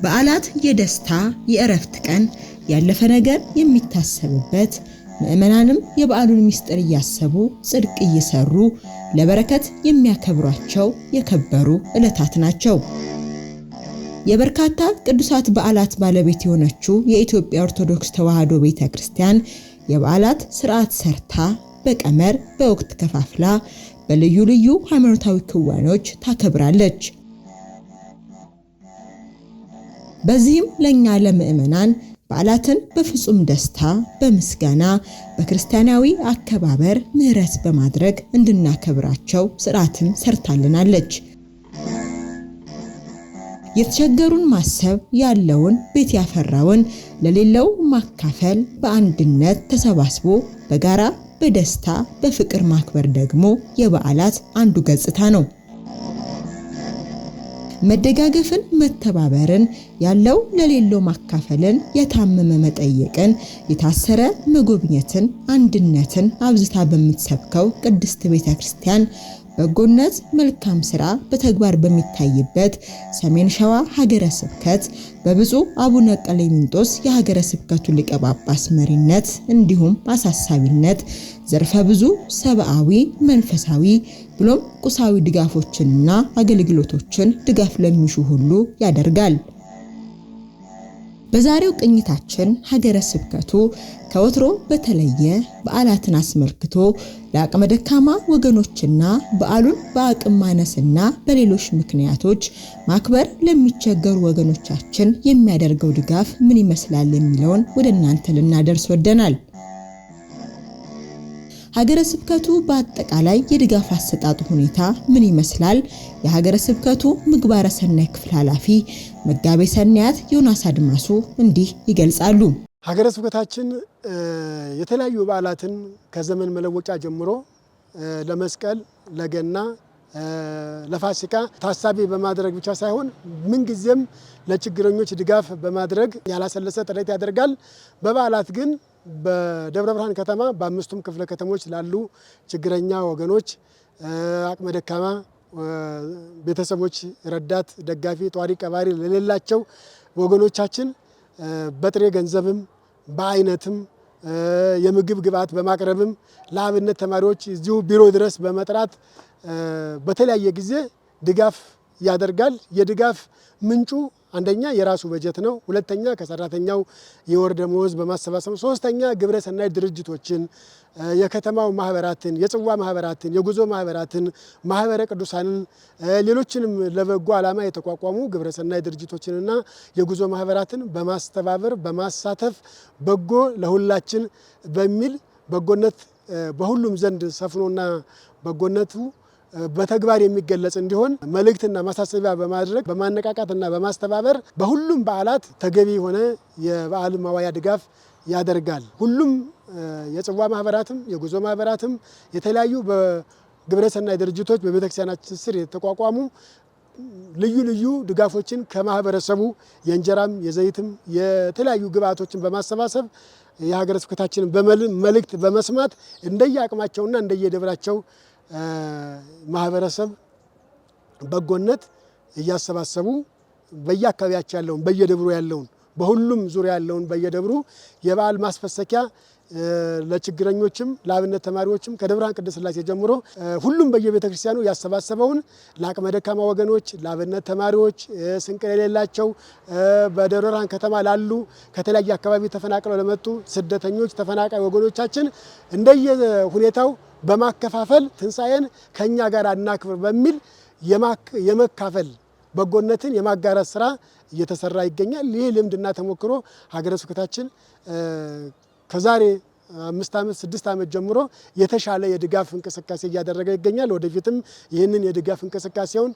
በዓላት የደስታ የእረፍት ቀን ያለፈ ነገር የሚታሰብበት ምእመናንም የበዓሉን ምስጢር እያሰቡ ጽድቅ እየሰሩ ለበረከት የሚያከብሯቸው የከበሩ ዕለታት ናቸው። የበርካታ ቅዱሳት በዓላት ባለቤት የሆነችው የኢትዮጵያ ኦርቶዶክስ ተዋሕዶ ቤተክርስቲያን የበዓላት ሥርዓት ሰርታ በቀመር በወቅት ከፋፍላ በልዩ ልዩ ሃይማኖታዊ ክዋኔዎች ታከብራለች። በዚህም ለኛ ለምእመናን በዓላትን በፍጹም ደስታ በምስጋና በክርስቲያናዊ አከባበር ምህረት በማድረግ እንድናከብራቸው ሥርዓትን ሰርታልናለች። የተቸገሩን ማሰብ ያለውን ቤት ያፈራውን ለሌለው ማካፈል በአንድነት ተሰባስቦ በጋራ በደስታ በፍቅር ማክበር ደግሞ የበዓላት አንዱ ገጽታ ነው። መደጋገፍን መተባበርን ያለው ለሌለው ማካፈልን የታመመ መጠየቅን የታሰረ መጎብኘትን አንድነትን አብዝታ በምትሰብከው ቅድስት ቤተክርስቲያን በጎነት መልካም ሥራ በተግባር በሚታይበት ሰሜን ሸዋ ሀገረ ስብከት በብፁዕ አቡነ ቀሌምንጦስ የሀገረ ስብከቱ ሊቀ ጳጳስ መሪነት እንዲሁም አሳሳቢነት ዘርፈ ብዙ ሰብአዊ መንፈሳዊ ብሎም ቁሳዊ ድጋፎችንና አገልግሎቶችን ድጋፍ ለሚሹ ሁሉ ያደርጋል። በዛሬው ቅኝታችን ሀገረ ስብከቱ ከወትሮ በተለየ በዓላትን አስመልክቶ ለአቅመ ደካማ ወገኖችና በዓሉን በአቅም ማነስና በሌሎች ምክንያቶች ማክበር ለሚቸገሩ ወገኖቻችን የሚያደርገው ድጋፍ ምን ይመስላል የሚለውን ወደ እናንተ ልናደርስ ወደናል። ሀገረ ስብከቱ በአጠቃላይ የድጋፍ አሰጣጡ ሁኔታ ምን ይመስላል? የሀገረ ስብከቱ ምግባረ ሰናይ ክፍል ኃላፊ መጋቤ ሰናያት ዮናስ አድማሱ እንዲህ ይገልጻሉ። ሀገረ ስብከታችን የተለያዩ በዓላትን ከዘመን መለወጫ ጀምሮ ለመስቀል፣ ለገና፣ ለፋሲካ ታሳቢ በማድረግ ብቻ ሳይሆን ምንጊዜም ለችግረኞች ድጋፍ በማድረግ ያላሰለሰ ጥረት ያደርጋል። በበዓላት ግን በደብረ ብርሃን ከተማ በአምስቱም ክፍለ ከተሞች ላሉ ችግረኛ ወገኖች፣ አቅመ ደካማ ቤተሰቦች፣ ረዳት ደጋፊ ጧሪ ቀባሪ ለሌላቸው ወገኖቻችን በጥሬ ገንዘብም በአይነትም የምግብ ግብዓት በማቅረብም ለአብነት ተማሪዎች እዚሁ ቢሮ ድረስ በመጥራት በተለያየ ጊዜ ድጋፍ ያደርጋል። የድጋፍ ምንጩ አንደኛ የራሱ በጀት ነው። ሁለተኛ ከሰራተኛው የወር ደመወዝ በማሰባሰብ፣ ሶስተኛ ግብረ ሰናይ ድርጅቶችን፣ የከተማው ማህበራትን፣ የጽዋ ማህበራትን፣ የጉዞ ማህበራትን፣ ማህበረ ቅዱሳንን፣ ሌሎችንም ለበጎ ዓላማ የተቋቋሙ ግብረ ሰናይ ድርጅቶችንና የጉዞ ማህበራትን በማስተባበር በማሳተፍ በጎ ለሁላችን በሚል በጎነት በሁሉም ዘንድ ሰፍኖና በጎነቱ በተግባር የሚገለጽ እንዲሆን መልእክትና ማሳሰቢያ በማድረግ በማነቃቃትና በማስተባበር በሁሉም በዓላት ተገቢ የሆነ የበዓል ማዋያ ድጋፍ ያደርጋል። ሁሉም የጽዋ ማህበራትም የጉዞ ማህበራትም የተለያዩ በግብረ ሰናይ ድርጅቶች በቤተክርስቲያናችን ስር የተቋቋሙ ልዩ ልዩ ድጋፎችን ከማህበረሰቡ የእንጀራም የዘይትም የተለያዩ ግብዓቶችን በማሰባሰብ የሀገረ ስብከታችንን መልእክት በመስማት እንደየአቅማቸውና እንደየደብራቸው ማህበረሰብ በጎነት እያሰባሰቡ በየአካባቢያቸው ያለውን በየደብሩ ያለውን በሁሉም ዙሪያ ያለውን በየደብሩ የበዓል ማስፈሰኪያ ለችግረኞችም ለአብነት ተማሪዎችም ከደብረ ብርሃን ቅድስት ሥላሴ ጀምሮ ሁሉም በየቤተ ክርስቲያኑ ያሰባሰበውን ለአቅመ ደካማ ወገኖች፣ ለአብነት ተማሪዎች፣ ስንቅ የሌላቸው በደብረ ብርሃን ከተማ ላሉ ከተለያየ አካባቢ ተፈናቅለው ለመጡ ስደተኞች ተፈናቃይ ወገኖቻችን እንደየሁኔታው በማከፋፈል ትንሣኤን ከኛ ጋር እናክብር በሚል የመካፈል በጎነትን የማጋራት ስራ እየተሰራ ይገኛል። ይህ ልምድና ተሞክሮ ሀገረ ስብከታችን ከዛሬ 5 ዓመት 6 ዓመት ጀምሮ የተሻለ የድጋፍ እንቅስቃሴ እያደረገ ይገኛል። ወደፊትም ይህንን የድጋፍ እንቅስቃሴውን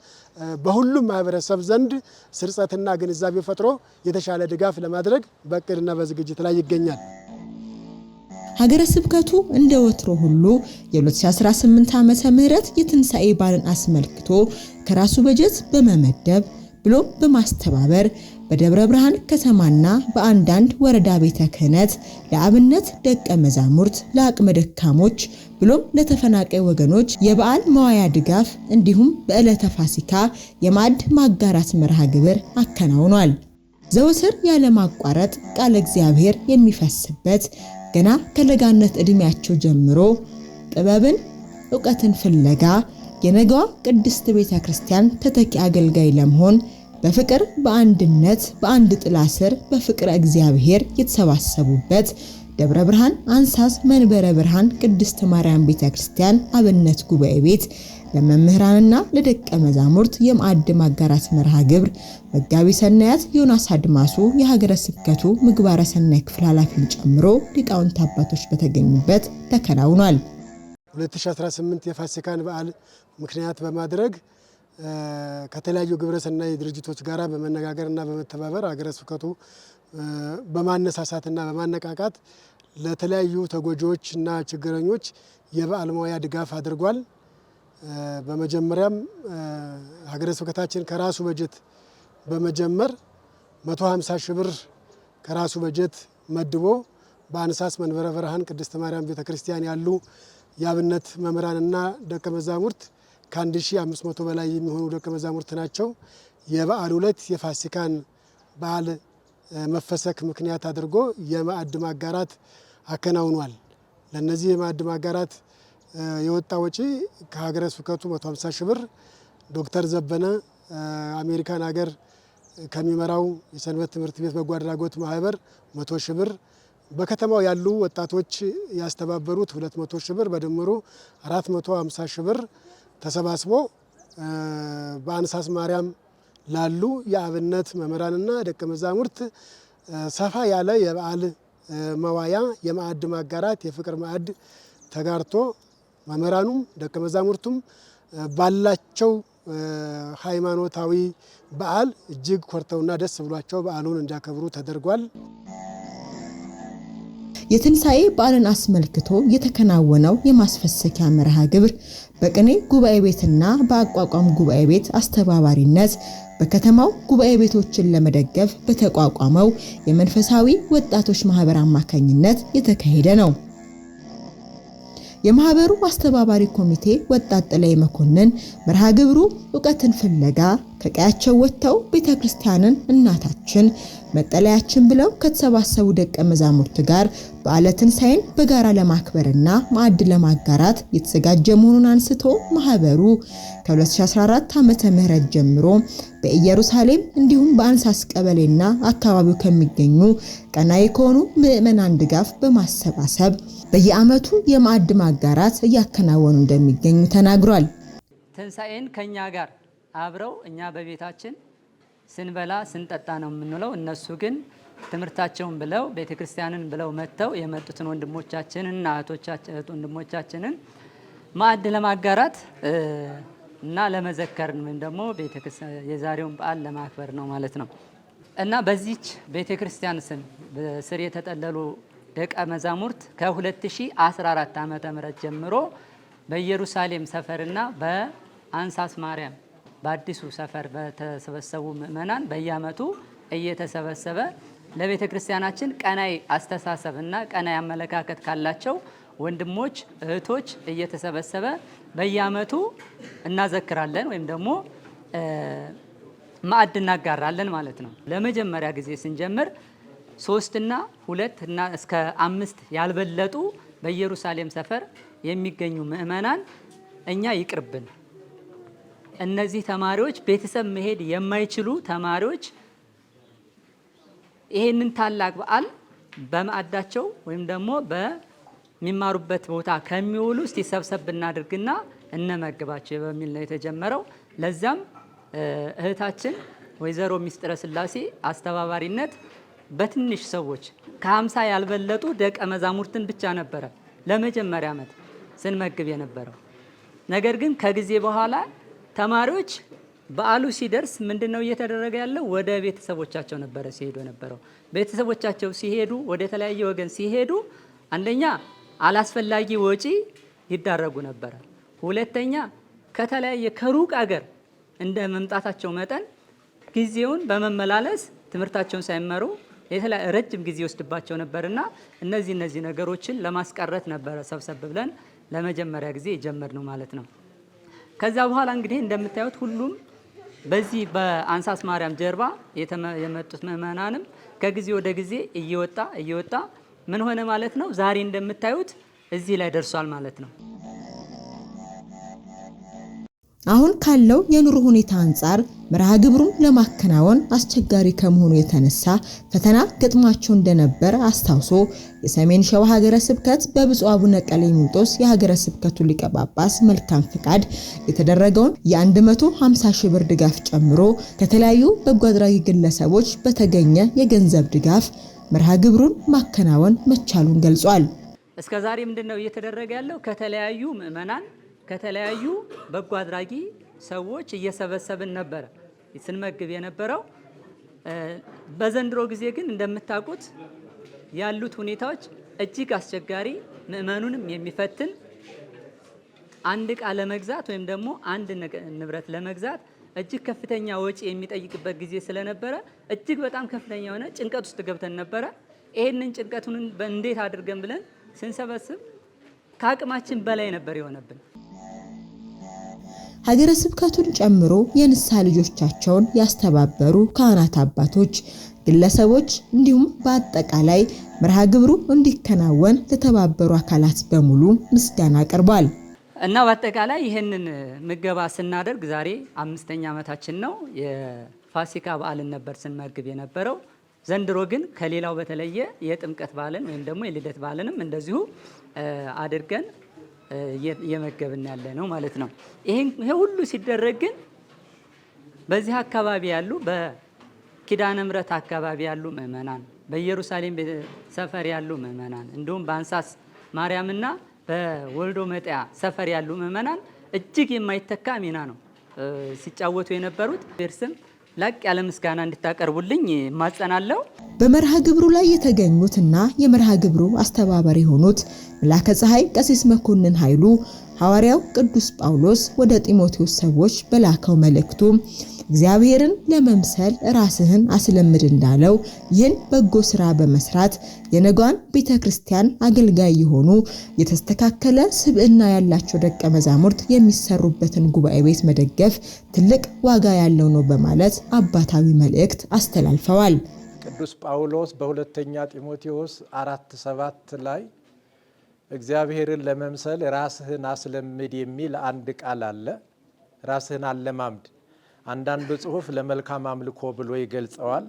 በሁሉም ማህበረሰብ ዘንድ ስርጸትና ግንዛቤ ፈጥሮ የተሻለ ድጋፍ ለማድረግ በእቅድና በዝግጅት ላይ ይገኛል። ሀገረ ስብከቱ እንደ ወትሮ ሁሉ የ2018 ዓመተ ምህረት የትንሣኤ በዓልን አስመልክቶ ከራሱ በጀት በመመደብ ብሎ በማስተባበር በደብረ ብርሃን ከተማና በአንዳንድ ወረዳ ቤተ ክህነት ለአብነት ደቀ መዛሙርት፣ ለአቅመ ደካሞች ብሎም ለተፈናቃይ ወገኖች የበዓል መዋያ ድጋፍ እንዲሁም በዕለተ ፋሲካ የማዕድ ማጋራት መርሃ ግብር አከናውኗል። ዘወትር ያለማቋረጥ ቃለ እግዚአብሔር የሚፈስበት ገና ከለጋነት ዕድሜያቸው ጀምሮ ጥበብን ዕውቀትን ፍለጋ የነገዋ ቅድስት ቤተ ክርስቲያን ተተኪ አገልጋይ ለመሆን በፍቅር በአንድነት በአንድ ጥላ ስር በፍቅረ እግዚአብሔር የተሰባሰቡበት ደብረ ብርሃን አንሳስ መንበረ ብርሃን ቅድስት ማርያም ቤተ ክርስቲያን አብነት ጉባኤ ቤት ለመምህራንና ለደቀ መዛሙርት የማዕድ ማጋራት መርሃ ግብር መጋቢ ሰናያት ዮናስ አድማሱ የሀገረ ስብከቱ ምግባረ ሰናይ ክፍል ኃላፊን ጨምሮ ሊቃውንት አባቶች በተገኙበት ተከናውኗል። 2018 የፋሲካን በዓል ምክንያት በማድረግ ከተለያዩ ግብረ ሰናይ ድርጅቶች ጋራ በመነጋገርና በመተባበር ሀገረ ስብከቱ በማነሳሳትና በማነቃቃት ለተለያዩ ተጎጂዎችና ችግረኞች የበዓል መዋያ ድጋፍ አድርጓል። በመጀመሪያም ሀገረ ስብከታችን ከራሱ በጀት በመጀመር 150 ሺህ ብር ከራሱ በጀት መድቦ በአንሳስ መንበረ ብርሃን ቅድስት ማርያም ቤተክርስቲያን ያሉ የአብነት መምህራንና ደቀ መዛሙርት ከ1500 በላይ የሚሆኑ ደቀ መዛሙርት ናቸው። የበዓል ዕለት የፋሲካን በዓል መፈሰክ ምክንያት አድርጎ የማዕድ ማጋራት አከናውኗል። ለነዚህ የማዕድ ማጋራት የወጣ ወጪ ከሀገረ ስብከቱ 150 ሺህ ብር፣ ዶክተር ዘበነ አሜሪካን ሀገር ከሚመራው የሰንበት ትምህርት ቤት በጎ አድራጎት ማህበር 100 ሺህ ብር፣ በከተማው ያሉ ወጣቶች ያስተባበሩት 200 ሺህ ብር በድምሩ 450 ሺህ ብር ተሰባስቦ በአንሳስ ማርያም ላሉ የአብነት መምህራንና ደቀ መዛሙርት ሰፋ ያለ የበዓል መዋያ የማዕድ ማጋራት የፍቅር ማዕድ ተጋርቶ መምህራኑም ደቀ መዛሙርቱም ባላቸው ሃይማኖታዊ በዓል እጅግ ኮርተውና ደስ ብሏቸው በዓሉን እንዲያከብሩ ተደርጓል። የትንሣኤ በዓልን አስመልክቶ የተከናወነው የማስፈሰኪያ መርሃ ግብር በቅኔ ጉባኤ ቤትና በአቋቋም ጉባኤ ቤት አስተባባሪነት በከተማው ጉባኤ ቤቶችን ለመደገፍ በተቋቋመው የመንፈሳዊ ወጣቶች ማህበር አማካኝነት የተካሄደ ነው። የማህበሩ አስተባባሪ ኮሚቴ ወጣት ጥላይ መኮንን መርሃ ግብሩ ዕውቀትን ፍለጋ ከቀያቸው ወጥተው ቤተክርስቲያንን እናታችን መጠለያችን ብለው ከተሰባሰቡ ደቀ መዛሙርት ጋር በዓለ ትንሣኤን በጋራ ለማክበርና ማዕድ ለማጋራት የተዘጋጀ መሆኑን አንስቶ ማህበሩ ከ2014 ዓመተ ምህረት ጀምሮ በኢየሩሳሌም እንዲሁም በአንሳስ ቀበሌና አካባቢው ከሚገኙ ቀናኢ ከሆኑ ምዕመናን ድጋፍ በማሰባሰብ በየዓመቱ የማዕድ ማጋራት እያከናወኑ እንደሚገኙ ተናግሯል። ትንሣኤን ከኛ ጋር አብረው እኛ በቤታችን ስንበላ ስንጠጣ ነው የምንውለው። እነሱ ግን ትምህርታቸውን ብለው ቤተክርስቲያንን ብለው መጥተው የመጡትን ወንድሞቻችንና ወንድሞቻችንን ማዕድ ለማጋራት እና ለመዘከር ወይም ደግሞ የዛሬውን በዓል ለማክበር ነው ማለት ነው እና በዚች ቤተክርስቲያን ስር የተጠለሉ ደቀ መዛሙርት ከ2014 ዓመተ ምህረት ጀምሮ በኢየሩሳሌም ሰፈርና በአንሳስ ማርያም በአዲሱ ሰፈር በተሰበሰቡ ምእመናን በየዓመቱ እየተሰበሰበ ለቤተ ክርስቲያናችን ቀናይ አስተሳሰብና ቀናይ አመለካከት ካላቸው ወንድሞች እህቶች እየተሰበሰበ በየዓመቱ እናዘክራለን ወይም ደግሞ ማዕድ እናጋራለን ማለት ነው። ለመጀመሪያ ጊዜ ስንጀምር 3 እና 2 እና እስከ 5 ያልበለጡ በኢየሩሳሌም ሰፈር የሚገኙ ምእመናን እኛ ይቅርብን፣ እነዚህ ተማሪዎች ቤተሰብ መሄድ የማይችሉ ተማሪዎች ይሄንን ታላቅ በዓል በማዕዳቸው ወይም ደግሞ በሚማሩበት ቦታ ከሚውሉ እስቲ ሰብሰብ እናድርግና እነመግባቸው በሚል ነው የተጀመረው። ለዛም እህታችን ወይዘሮ ሚስጥረ ስላሴ አስተባባሪነት በትንሽ ሰዎች ከ50 ያልበለጡ ደቀ መዛሙርትን ብቻ ነበረ ለመጀመሪያ ዓመት ስንመግብ የነበረው። ነገር ግን ከጊዜ በኋላ ተማሪዎች በዓሉ ሲደርስ ምንድነው እየተደረገ ያለው? ወደ ቤተሰቦቻቸው ነበረ ሲሄዱ የነበረው። ቤተሰቦቻቸው ሲሄዱ ወደ ተለያየ ወገን ሲሄዱ አንደኛ አላስፈላጊ ወጪ ይዳረጉ ነበረ። ሁለተኛ ከተለያየ ከሩቅ አገር እንደ መምጣታቸው መጠን ጊዜውን በመመላለስ ትምህርታቸውን ሳይመሩ ረጅም ጊዜ ወስድባቸው ነበርና እነዚህ ነገሮችን ለማስቀረት ነበረ ሰብሰብ ብለን ለመጀመሪያ ጊዜ የጀመርነው ማለት ነው። ከዛ በኋላ እንግዲህ እንደምታዩት ሁሉም በዚህ በአንሳስ ማርያም ጀርባ የመጡት ምእመናንም ከጊዜ ወደ ጊዜ እየወጣ ምን ሆነ ማለት ነው? ዛሬ እንደምታዩት እዚህ ላይ ደርሷል ማለት ነው። አሁን ካለው የኑሮ ሁኔታ አንጻር መርሃ ግብሩን ለማከናወን አስቸጋሪ ከመሆኑ የተነሳ ፈተና ገጥሟቸው እንደነበር አስታውሶ የሰሜን ሸዋ ሀገረ ስብከት በብፁዕ አቡነ ቀሌምንጦስ የሀገረ ስብከቱ ሊቀ ጳጳስ መልካም ፍቃድ የተደረገውን የ150 ሺህ ብር ድጋፍ ጨምሮ ከተለያዩ በጎ አድራጊ ግለሰቦች በተገኘ የገንዘብ ድጋፍ መርሃ ግብሩን ማከናወን መቻሉን ገልጿል። እስከዛሬ ምንድነው እየተደረገ ያለው? ከተለያዩ ምእመናን ከተለያዩ በጎ አድራጊ ሰዎች እየሰበሰብን ነበር ስንመግብ የነበረው። በዘንድሮ ጊዜ ግን እንደምታውቁት ያሉት ሁኔታዎች እጅግ አስቸጋሪ፣ ምእመኑንም የሚፈትን አንድ ዕቃ ለመግዛት ወይም ደግሞ አንድ ንብረት ለመግዛት እጅግ ከፍተኛ ወጪ የሚጠይቅበት ጊዜ ስለነበረ እጅግ በጣም ከፍተኛ የሆነ ጭንቀት ውስጥ ገብተን ነበረ። ይሄንን ጭንቀቱን እንዴት አድርገን ብለን ስንሰበስብ ከአቅማችን በላይ ነበር የሆነብን። ሀገረ ስብከቱን ጨምሮ የንስሐ ልጆቻቸውን ያስተባበሩ ካህናት አባቶች፣ ግለሰቦች እንዲሁም በአጠቃላይ መርሃ ግብሩ እንዲከናወን ለተባበሩ አካላት በሙሉ ምስጋና ቀርቧል። እና በአጠቃላይ ይህንን ምገባ ስናደርግ ዛሬ 5ኛ ዓመታችን ነው። የፋሲካ በዓልን ነበር ስንመግብ የነበረው። ዘንድሮ ግን ከሌላው በተለየ የጥምቀት በዓልን ወይም ደግሞ የልደት በዓልንም እንደዚሁ አድርገን እየመገብን ያለ ነው ማለት ነው። ይሄ ሁሉ ሲደረግ ግን በዚህ አካባቢ ያሉ በኪዳነ ምሕረት አካባቢ ያሉ ምእመናን፣ በኢየሩሳሌም ሰፈር ያሉ ምእመናን እንዲሁም በአንሳስ ማርያምና በወልዶ መጣያ ሰፈር ያሉ ምእመናን እጅግ የማይተካ ሚና ነው ሲጫወቱ የነበሩት። በእርስም ላቅ ያለ ምስጋና እንድታቀርቡልኝ ማጸናለሁ። በመርሃ ግብሩ ላይ የተገኙትና የመርሃ ግብሩ አስተባባሪ የሆኑት መላከ ፀሐይ ቀሲስ መኮንን ኃይሉ ሐዋርያው ቅዱስ ጳውሎስ ወደ ጢሞቴዎስ ሰዎች በላከው መልእክቱ እግዚአብሔርን ለመምሰል ራስህን አስለምድ እንዳለው ይህን በጎ ስራ በመስራት የነጓን ቤተክርስቲያን አገልጋይ የሆኑ የተስተካከለ ስብዕና ያላቸው ደቀ መዛሙርት የሚሰሩበትን ጉባኤ ቤት መደገፍ ትልቅ ዋጋ ያለው ነው በማለት አባታዊ መልእክት አስተላልፈዋል። ቅዱስ ጳውሎስ በሁለተኛ ጢሞቴዎስ 4:7 ላይ እግዚአብሔርን ለመምሰል ራስህን አስለምድ የሚል አንድ ቃል አለ። ራስህን አለማምድ። አንዳንዱ ጽሑፍ ለመልካም አምልኮ ብሎ ይገልጸዋል።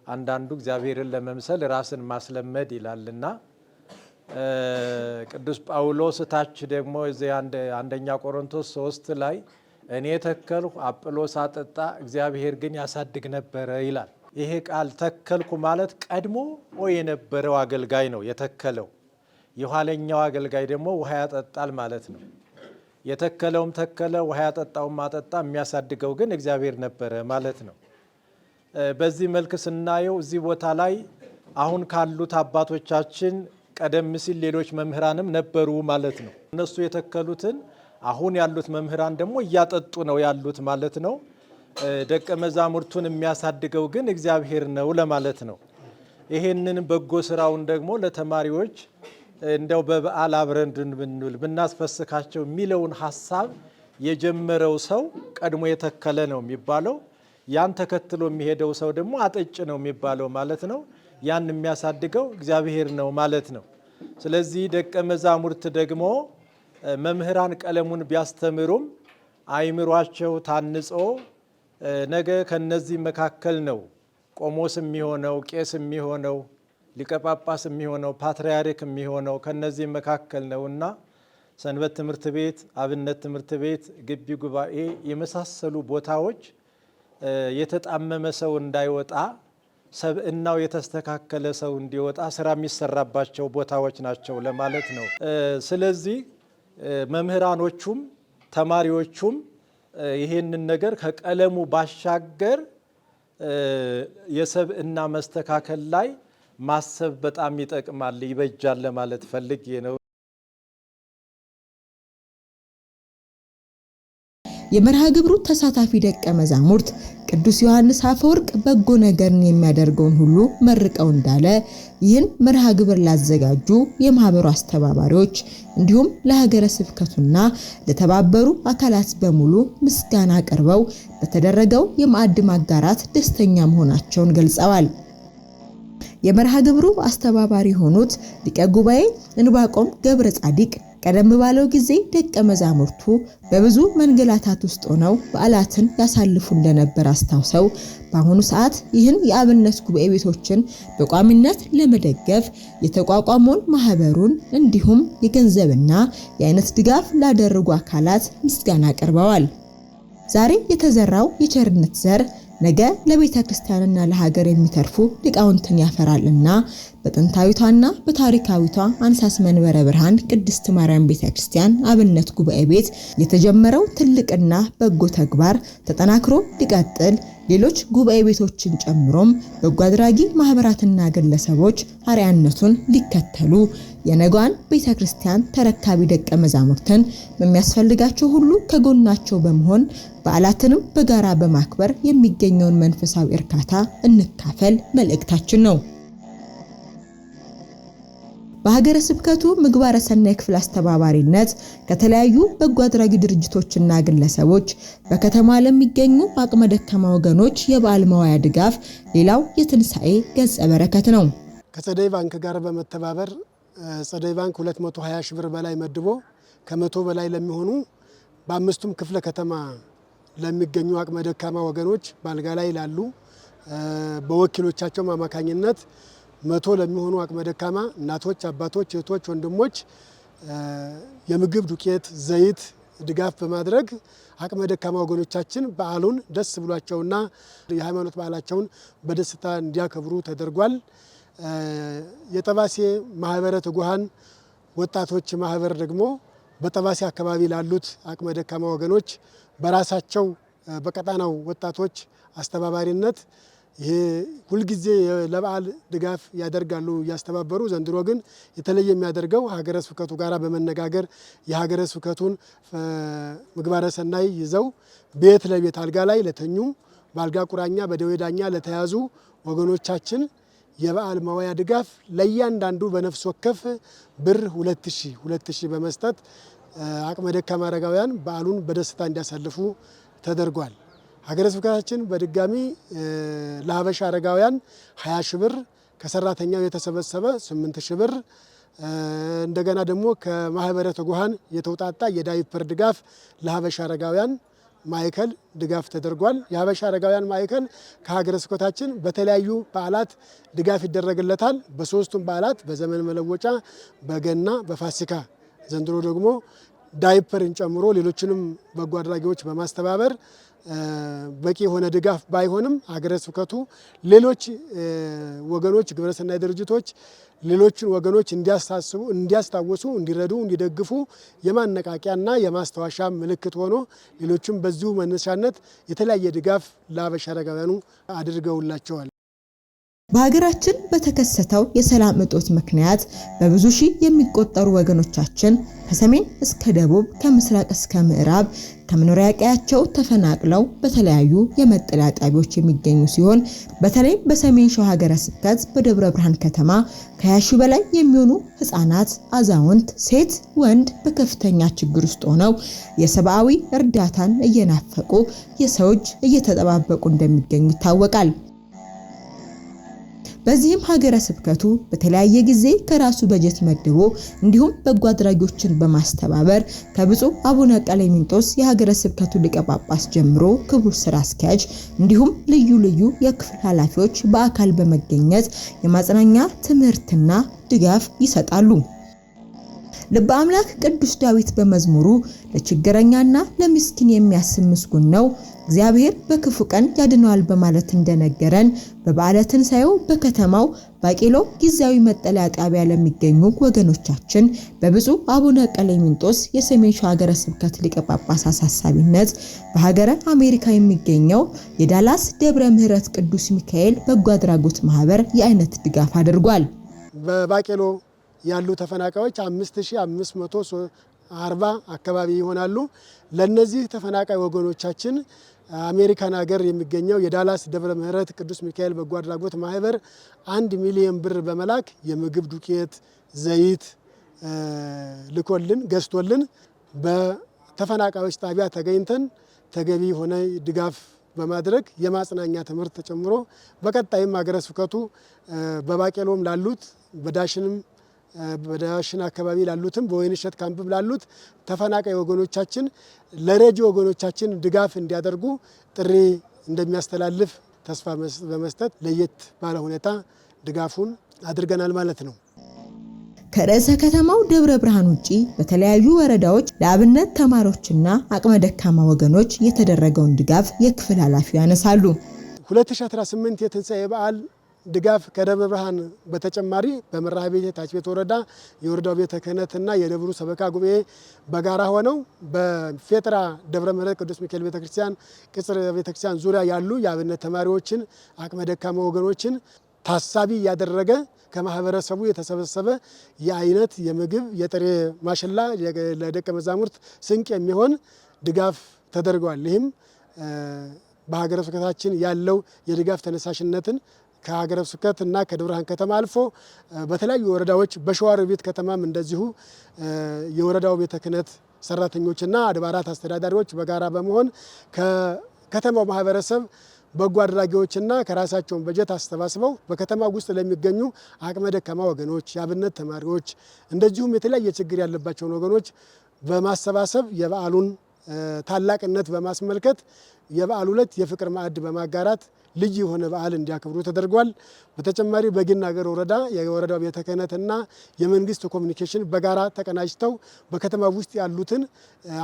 አንዳንዱ እግዚአብሔርን ለመምሰል ራስን ማስለመድ ይላልና ቅዱስ ጳውሎስ ታች ደግሞ እዚህ አንደኛ ቆሮንቶስ 3 ላይ እኔ ተከልኩ አጵሎስ አጠጣ እግዚአብሔር ግን ያሳድግ ነበረ ይላል። ይሄ ቃል ተከልኩ ማለት ቀድሞ የነበረው አገልጋይ ነው የተከለው። የኋለኛው አገልጋይ ደግሞ ውሃ ያጠጣል ማለት ነው። የተከለውም ተከለ፣ ውሃ ያጠጣውም አጠጣ፣ የሚያሳድገው ግን እግዚአብሔር ነበረ ማለት ነው። በዚህ መልክ ስናየው እዚህ ቦታ ላይ አሁን ካሉት አባቶቻችን ቀደም ሲል ሌሎች መምህራንም ነበሩ ማለት ነው። እነሱ የተከሉትን አሁን ያሉት መምህራን ደግሞ እያጠጡ ነው ያሉት ማለት ነው። ደቀ መዛሙርቱን የሚያሳድገው ግን እግዚአብሔር ነው ለማለት ነው። ይሄንን በጎ ስራውን ደግሞ ለተማሪዎች እንደው በበዓል አብረን ብንውል ብናስፈስካቸው የሚለውን ሐሳብ የጀመረው ሰው ቀድሞ የተከለ ነው የሚባለው። ያን ተከትሎ የሚሄደው ሰው ደግሞ አጠጭ ነው የሚባለው ማለት ነው። ያን የሚያሳድገው እግዚአብሔር ነው ማለት ነው። ስለዚህ ደቀ መዛሙርት ደግሞ መምህራን ቀለሙን ቢያስተምሩም አይምሯቸው ታንጾ ነገ ከነዚህ መካከል ነው ቆሞስ የሚሆነው፣ ቄስ የሚሆነው፣ ሊቀ ጳጳስ የሚሆነው፣ ፓትርያርክ የሚሆነው ከነዚህ መካከል ነውና ሰንበት ትምህርት ቤት፣ አብነት ትምህርት ቤት፣ ግቢ ጉባኤ የመሳሰሉ ቦታዎች የተጣመመ ሰው እንዳይወጣ ሰብእናው የተስተካከለ ሰው እንዲወጣ ስራ የሚሰራባቸው ቦታዎች ናቸው ለማለት ነው። ስለዚህ መምህራኖቹም ተማሪዎቹም ይሄንን ነገር ከቀለሙ ባሻገር የሰብእና መስተካከል ላይ ማሰብ በጣም ይጠቅማል፣ ይበጃል ለማለት ፈልጌ ነው። የመርሃ ግብሩ ተሳታፊ ደቀ መዛሙርት ቅዱስ ዮሐንስ አፈወርቅ በጎ ነገርን የሚያደርገውን ሁሉ መርቀው እንዳለ ይህን መርሃ ግብር ላዘጋጁ የማህበሩ አስተባባሪዎች እንዲሁም ለሀገረ ስብከቱና ለተባበሩ አካላት በሙሉ ምስጋና አቅርበው በተደረገው የማዕድ ማጋራት ደስተኛ መሆናቸውን ገልጸዋል። የመርሃ ግብሩ አስተባባሪ ሆኑት ሊቀ ጉባኤ እንባቆም ገብረ ጻዲቅ ቀደም ባለው ጊዜ ደቀ መዛሙርቱ በብዙ መንገላታት ውስጥ ሆነው በዓላትን ያሳልፉ እንደነበር አስታውሰው በአሁኑ ሰዓት ይህን የአብነት ጉባኤ ቤቶችን በቋሚነት ለመደገፍ የተቋቋመውን ማህበሩን እንዲሁም የገንዘብና የአይነት ድጋፍ ላደረጉ አካላት ምስጋና አቅርበዋል። ዛሬ የተዘራው የቸርነት ዘር ነገ ለቤተ ክርስቲያንና ለሀገር የሚተርፉ ሊቃውንትን ያፈራልና በጥንታዊቷና በታሪካዊቷ አንሳስ መንበረ ብርሃን ቅድስት ማርያም ቤተክርስቲያን አብነት ጉባኤ ቤት የተጀመረው ትልቅና በጎ ተግባር ተጠናክሮ ሊቀጥል ሌሎች ጉባኤ ቤቶችን ጨምሮም በጎ አድራጊ ማህበራትና ግለሰቦች አርአያነቱን ሊከተሉ የነገዋን ቤተክርስቲያን ተረካቢ ደቀ መዛሙርትን በሚያስፈልጋቸው ሁሉ ከጎናቸው በመሆን በዓላትንም በጋራ በማክበር የሚገኘውን መንፈሳዊ እርካታ እንካፈል መልእክታችን ነው። በሀገረ ስብከቱ ምግባረ ሰናይ ክፍል አስተባባሪነት ከተለያዩ በጎ አድራጊ ድርጅቶችና ግለሰቦች በከተማ ለሚገኙ አቅመ ደካማ ወገኖች የበዓል መዋያ ድጋፍ ሌላው የትንሳኤ ገጸ በረከት ነው። ከጸደይ ባንክ ጋር በመተባበር ጸደይ ባንክ 220 ሺህ ብር በላይ መድቦ ከ100 በላይ ለሚሆኑ በአምስቱም ክፍለ ከተማ ለሚገኙ አቅመ ደካማ ወገኖች ባልጋ ላይ ላሉ በወኪሎቻቸው አማካኝነት 100 ለሚሆኑ አቅመ ደካማ እናቶች፣ አባቶች፣ እህቶች፣ ወንድሞች የምግብ ዱቄት፣ ዘይት ድጋፍ በማድረግ አቅመ ደካማ ወገኖቻችን በዓሉን ደስ ብሏቸውና የሃይማኖት በዓላቸውን በደስታ እንዲያከብሩ ተደርጓል። የጠባሴ ማህበረ ትጉሃን ወጣቶች ማህበር ደግሞ በጠባሴ አካባቢ ላሉት አቅመ ደካማ ወገኖች በራሳቸው በቀጣናው ወጣቶች አስተባባሪነት ይሄ ሁልጊዜ ለበዓል ድጋፍ ያደርጋሉ ያስተባበሩ። ዘንድሮ ግን የተለየ የሚያደርገው ሀገረ ስብከቱ ጋራ በመነጋገር የሀገረ ስብከቱን ምግባረ ሰናይ ይዘው ቤት ለቤት አልጋ ላይ ለተኙ በአልጋ ቁራኛ በደዌ ዳኛ ለተያዙ ወገኖቻችን የበዓል መዋያ ድጋፍ ለእያንዳንዱ በነፍስ ወከፍ ብር 2000 በመስጠት አቅመ ደካማ አረጋውያን በዓሉን በደስታ እንዲያሳልፉ ተደርጓል። ሀገረ ስብከታችን በድጋሚ ለሀበሻ አረጋውያን 20 ሺህ ብር ከሰራተኛው የተሰበሰበ 8 ሺህ ብር እንደገና ደግሞ ከማህበረ ትጉሃን የተውጣጣ የዳይፐር ድጋፍ ለሀበሻ አረጋውያን ማዕከል ድጋፍ ተደርጓል። የሀበሻ አረጋውያን ማዕከል ከሀገረ ስብከታችን በተለያዩ በዓላት ድጋፍ ይደረግለታል። በሶስቱም በዓላት በዘመን መለወጫ፣ በገና፣ በፋሲካ ዘንድሮ ደግሞ ዳይፐርን ጨምሮ ሌሎችንም በጎ አድራጊዎች በማስተባበር በቂ የሆነ ድጋፍ ባይሆንም ሀገረ ስብከቱ ሌሎች ወገኖች ግብረሰናይ ድርጅቶች ሌሎችን ወገኖች እንዲያስታውሱ፣ እንዲረዱ፣ እንዲደግፉ የማነቃቂያና የማስታወሻ ምልክት ሆኖ ሌሎችም በዚሁ መነሻነት የተለያየ ድጋፍ ለሀበሻ አረጋውያኑ አድርገውላቸዋል። በሀገራችን በተከሰተው የሰላም እጦት ምክንያት በብዙ ሺህ የሚቆጠሩ ወገኖቻችን ከሰሜን እስከ ደቡብ ከምስራቅ እስከ ምዕራብ ከመኖሪያ ቀያቸው ተፈናቅለው በተለያዩ የመጠለያ ጣቢያዎች የሚገኙ ሲሆን በተለይ በሰሜን ሸዋ ሀገረ ስብከት በደብረ ብርሃን ከተማ ከ20 ሺህ በላይ የሚሆኑ ህፃናት፣ አዛውንት፣ ሴት፣ ወንድ በከፍተኛ ችግር ውስጥ ሆነው የሰብአዊ እርዳታን እየናፈቁ የሰው እጅ እየተጠባበቁ እንደሚገኙ ይታወቃል። በዚህም ሀገረ ስብከቱ በተለያየ ጊዜ ከራሱ በጀት መድቦ እንዲሁም በጎ አድራጊዎችን በማስተባበር ከብፁዕ አቡነ ቀሌምንጦስ የሀገረ ስብከቱ ሊቀ ጳጳስ ጀምሮ ክቡር ስራ አስኪያጅ እንዲሁም ልዩ ልዩ የክፍል ኃላፊዎች በአካል በመገኘት የማጽናኛ ትምህርትና ድጋፍ ይሰጣሉ። ልበ አምላክ ቅዱስ ዳዊት በመዝሙሩ ለችግረኛና ለምስኪን የሚያስብ ምስጉን ነው እግዚአብሔር በክፉ ቀን ያድነዋል በማለት እንደነገረን በበዓለ ትንሣኤው በከተማው ባቄሎ ጊዜያዊ መጠለያ ጣቢያ ለሚገኙ ወገኖቻችን በብፁዕ አቡነ ቀሌምንጦስ የሰሜን ሸዋ ሀገረ ስብከት ሊቀ ጳጳስ አሳሳቢነት በሀገረ አሜሪካ የሚገኘው የዳላስ ደብረ ምሕረት ቅዱስ ሚካኤል በጎ አድራጎት ማህበር የአይነት ድጋፍ አድርጓል። በባቄሎ ያሉ ተፈናቃዮች 40 አካባቢ ይሆናሉ። ለነዚህ ተፈናቃይ ወገኖቻችን አሜሪካን ሀገር የሚገኘው የዳላስ ደብረ ምሕረት ቅዱስ ሚካኤል በጎ አድራጎት ማህበር 1 ሚሊዮን ብር በመላክ የምግብ ዱቄት፣ ዘይት ልኮልን ገዝቶልን በተፈናቃዮች ጣቢያ ተገኝተን ተገቢ ሆነ ድጋፍ በማድረግ የማጽናኛ ትምህርት ተጨምሮ በቀጣይም ሀገረ ስብከቱ በባቄሎም ላሉት በዳሽን አካባቢ ላሉትም በወይንሸት ካምፕም ላሉት ተፈናቃይ ወገኖቻችን ለረጂ ወገኖቻችን ድጋፍ እንዲያደርጉ ጥሪ እንደሚያስተላልፍ ተስፋ በመስጠት ለየት ባለ ሁኔታ ድጋፉን አድርገናል ማለት ነው። ከርዕሰ ከተማው ደብረ ብርሃን ውጪ በተለያዩ ወረዳዎች ለአብነት ተማሪዎችና አቅመ ደካማ ወገኖች የተደረገውን ድጋፍ የክፍል ኃላፊው ያነሳሉ። 2018 የትንሣኤ በዓል ድጋፍ ከደብረ ብርሃን በተጨማሪ በመርሐቤቴ ታች ቤት ወረዳ የወረዳው ቤተ ክህነትና የደብሩ ሰበካ ጉባኤ በጋራ ሆነው በፌጥራ ደብረ ምሕረት ቅዱስ ሚካኤል ቤተክርስቲያን ቅጽር ቤተክርስቲያን ዙሪያ ያሉ የአብነት ተማሪዎችን አቅመ ደካማ ወገኖችን ታሳቢ ያደረገ ከማህበረሰቡ የተሰበሰበ የአይነት የምግብ የጥሬ ማሽላ ለደቀ መዛሙርት ስንቅ የሚሆን ድጋፍ ተደርጓል። ይህም በሀገረ ስብከታችን ያለው የድጋፍ ተነሳሽነትን ከሀገረ ስብከት እና ከደብረ ብርሃን ከተማ አልፎ በተለያዩ ወረዳዎች በሸዋሮቢት ከተማም እንደዚሁ የወረዳው ቤተ ክህነት ሰራተኞችና አድባራት አስተዳዳሪዎች በጋራ በመሆን ከከተማው ማህበረሰብ በጎ አድራጊዎችና ከራሳቸውን በጀት አስተባስበው በከተማ ውስጥ ለሚገኙ አቅመ ደካማ ወገኖች፣ የአብነት ተማሪዎች እንደዚሁም የተለያየ ችግር ያለባቸውን ወገኖች በማሰባሰብ የበዓሉን ታላቅነት በማስመልከት የበዓሉ ዕለት የፍቅር ማዕድ በማጋራት ልዩ የሆነ በዓል እንዲያከብሩ ተደርጓል። በተጨማሪ በጊና ሀገር ወረዳ የወረዳው ቤተ ክህነትና የመንግስት ኮሚኒኬሽን በጋራ ተቀናጅተው በከተማ ውስጥ ያሉትን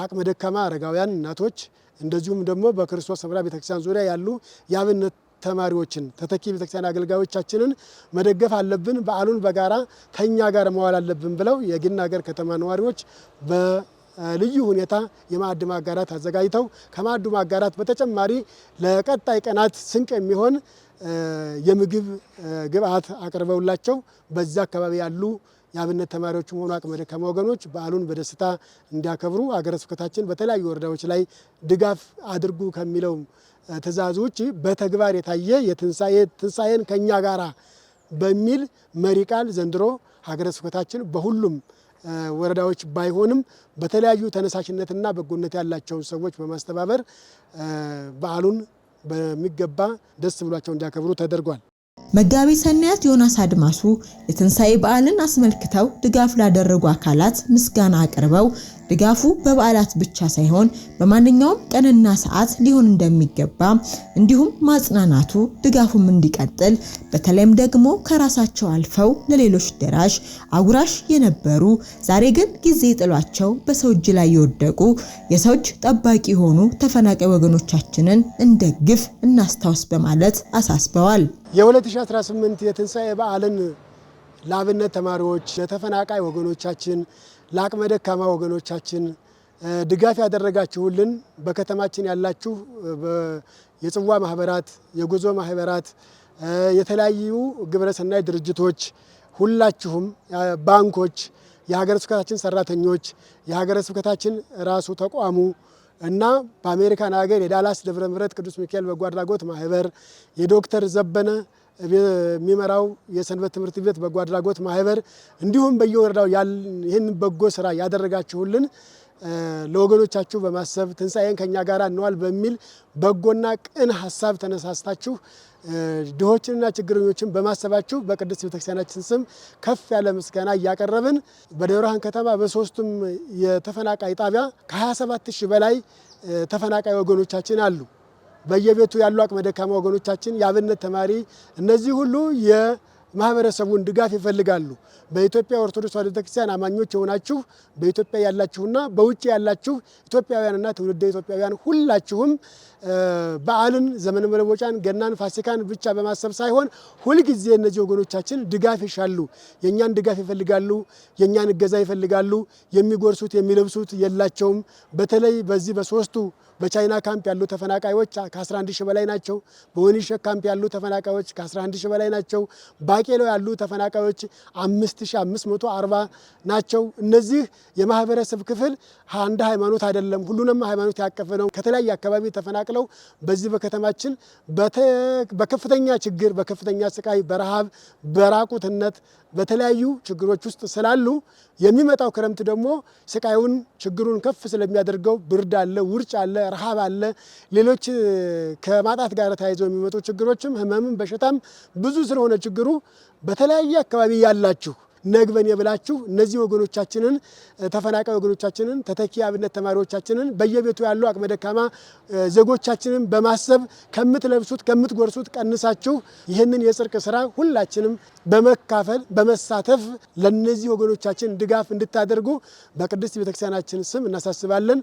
አቅመ ደካማ አረጋውያን እናቶች እንደዚሁም ደግሞ በክርስቶስ ሰምራ ቤተክርስቲያን ዙሪያ ያሉ የአብነት ተማሪዎችን ተተኪ ቤተክርስቲያን አገልጋዮቻችንን መደገፍ አለብን፣ በዓሉን በጋራ ከኛ ጋር መዋል አለብን ብለው የጊና ሀገር ከተማ ነዋሪዎች ልዩ ሁኔታ የማዕድ ማጋራት አዘጋጅተው ከማዕዱ ማጋራት በተጨማሪ ለቀጣይ ቀናት ስንቅ የሚሆን የምግብ ግብአት አቅርበውላቸው በዛ አካባቢ ያሉ የአብነት ተማሪዎችም ሆኑ አቅመ ደካማ ወገኖች በዓሉን በደስታ እንዲያከብሩ ሀገረ ስብከታችን በተለያዩ ወረዳዎች ላይ ድጋፍ አድርጉ ከሚለው ትእዛዝ ውጭ በተግባር የታየ ትንሣኤን ከኛ ጋራ በሚል መሪ ቃል ዘንድሮ ሀገረ ስብከታችን በሁሉም ወረዳዎች ባይሆንም በተለያዩ ተነሳሽነትና በጎነት ያላቸውን ሰዎች በማስተባበር በዓሉን በሚገባ ደስ ብሏቸው እንዲያከብሩ ተደርጓል። መጋቢ ሰናያት ዮናስ አድማሱ የትንሣኤ በዓልን አስመልክተው ድጋፍ ላደረጉ አካላት ምስጋና አቅርበው ድጋፉ በበዓላት ብቻ ሳይሆን በማንኛውም ቀንና ሰዓት ሊሆን እንደሚገባ እንዲሁም ማጽናናቱ ድጋፉም እንዲቀጥል በተለይም ደግሞ ከራሳቸው አልፈው ለሌሎች ደራሽ አጉራሽ የነበሩ ዛሬ ግን ጊዜ ጥሏቸው በሰው እጅ ላይ የወደቁ የሰው እጅ ጠባቂ የሆኑ ተፈናቃይ ወገኖቻችንን እንደግፍ እናስታውስ በማለት አሳስበዋል። የ2018 የትንሣኤ በዓልን ለአብነት ተማሪዎች፣ ለተፈናቃይ ወገኖቻችን፣ ለአቅመ ደካማ ወገኖቻችን ድጋፍ ያደረጋችሁልን በከተማችን ያላችሁ የጽዋ ማህበራት፣ የጉዞ ማህበራት፣ የተለያዩ ግብረሰናይ ድርጅቶች ሁላችሁም፣ ባንኮች፣ የሀገረ ስብከታችን ሰራተኞች፣ የሀገረ ስብከታችን ራሱ ተቋሙ እና በአሜሪካን ሀገር የዳላስ ደብረ ምሕረት ቅዱስ ሚካኤል በጎ አድራጎት ማህበር የዶክተር ዘበነ የሚመራው የሰንበት ትምህርት ቤት በጎ አድራጎት ማህበር እንዲሁም በየወረዳው ይህን በጎ ስራ ያደረጋችሁልን ለወገኖቻችሁ በማሰብ ትንሣኤን ከኛ ጋር እንዋል በሚል በጎና ቅን ሀሳብ ተነሳስታችሁ ድሆችንና ችግረኞችን በማሰባችሁ በቅድስት ቤተክርስቲያናችን ስም ከፍ ያለ ምስጋና እያቀረብን በደብረ ብርሃን ከተማ በሶስቱም የተፈናቃይ ጣቢያ ከ27000 በላይ ተፈናቃይ ወገኖቻችን አሉ። በየቤቱ ያሉ አቅመ ደካማ ወገኖቻችን፣ የአብነት ተማሪ፣ እነዚህ ሁሉ የማህበረሰቡን ድጋፍ ይፈልጋሉ። በኢትዮጵያ ኦርቶዶክስ ተዋሕዶ ቤተክርስቲያን አማኞች የሆናችሁ በኢትዮጵያ ያላችሁና በውጭ ያላችሁ ኢትዮጵያውያንና ትውልደ ኢትዮጵያውያን ሁላችሁም በዓልን፣ ዘመነ መለወጫን፣ ገናን፣ ፋሲካን ብቻ በማሰብ ሳይሆን ሁልጊዜ እነዚህ ወገኖቻችን ድጋፍ ይሻሉ፣ የእኛን ድጋፍ ይፈልጋሉ፣ የእኛን እገዛ ይፈልጋሉ። የሚጎርሱት የሚለብሱት የላቸውም። በተለይ በዚህ በሶስቱ በቻይና ካምፕ ያሉ ተፈናቃዮች ከ11 ሺህ በላይ ናቸው። በወኒሸክ ካምፕ ያሉ ተፈናቃዮች ከ11 ሺህ በላይ ናቸው። ባቄሎ ያሉ ተፈናቃዮች 5540 ናቸው። እነዚህ የማህበረሰብ ክፍል አንድ ሃይማኖት አይደለም፣ ሁሉንም ሃይማኖት ያቀፈ ነው። ከተለያየ አካባቢ ተፈናቅለው በዚህ በከተማችን በከፍተኛ ችግር፣ በከፍተኛ ስቃይ፣ በረሃብ፣ በራቁትነት በተለያዩ ችግሮች ውስጥ ስላሉ የሚመጣው ክረምት ደግሞ ስቃዩን ችግሩን ከፍ ስለሚያደርገው ብርድ አለ፣ ውርጭ አለ፣ ረሃብ አለ፣ ሌሎች ከማጣት ጋር ተያይዘው የሚመጡ ችግሮችም ህመምም በሽታም ብዙ ስለሆነ ችግሩ በተለያየ አካባቢ ያላችሁ ነግበን የብላችሁ እነዚህ ወገኖቻችንን ተፈናቃይ ወገኖቻችንን ተተኪ አብነት ተማሪዎቻችንን በየቤቱ ያሉ አቅመ ደካማ ዜጎቻችንን በማሰብ ከምትለብሱት ከምትጎርሱት ቀንሳችሁ ይህንን የጽድቅ ስራ ሁላችንም በመካፈል በመሳተፍ ለነዚህ ወገኖቻችን ድጋፍ እንድታደርጉ በቅድስት ቤተክርስቲያናችን ስም እናሳስባለን።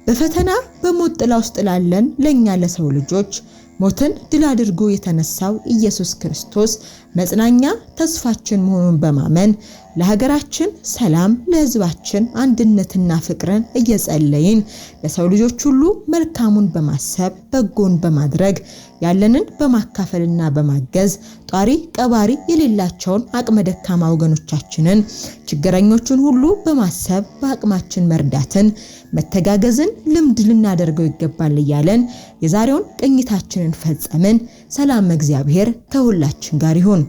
በፈተና በሞት ጥላ ውስጥ ላለን ለኛ ለሰው ልጆች ሞትን ድል አድርጎ የተነሳው ኢየሱስ ክርስቶስ መጽናኛ ተስፋችን መሆኑን በማመን ለሀገራችን ሰላም፣ ለሕዝባችን አንድነትና ፍቅርን እየጸለይን ለሰው ልጆች ሁሉ መልካሙን በማሰብ በጎን በማድረግ ያለንን በማካፈልና በማገዝ ጧሪ ቀባሪ የሌላቸውን አቅመ ደካማ ወገኖቻችንን ችግረኞችን ሁሉ በማሰብ በአቅማችን መርዳትን መተጋገዝን ልምድ ልናደርገው ይገባል እያለን የዛሬውን ቅኝታችንን ፈጸምን። ሰላም እግዚአብሔር ከሁላችን ጋር ይሁን።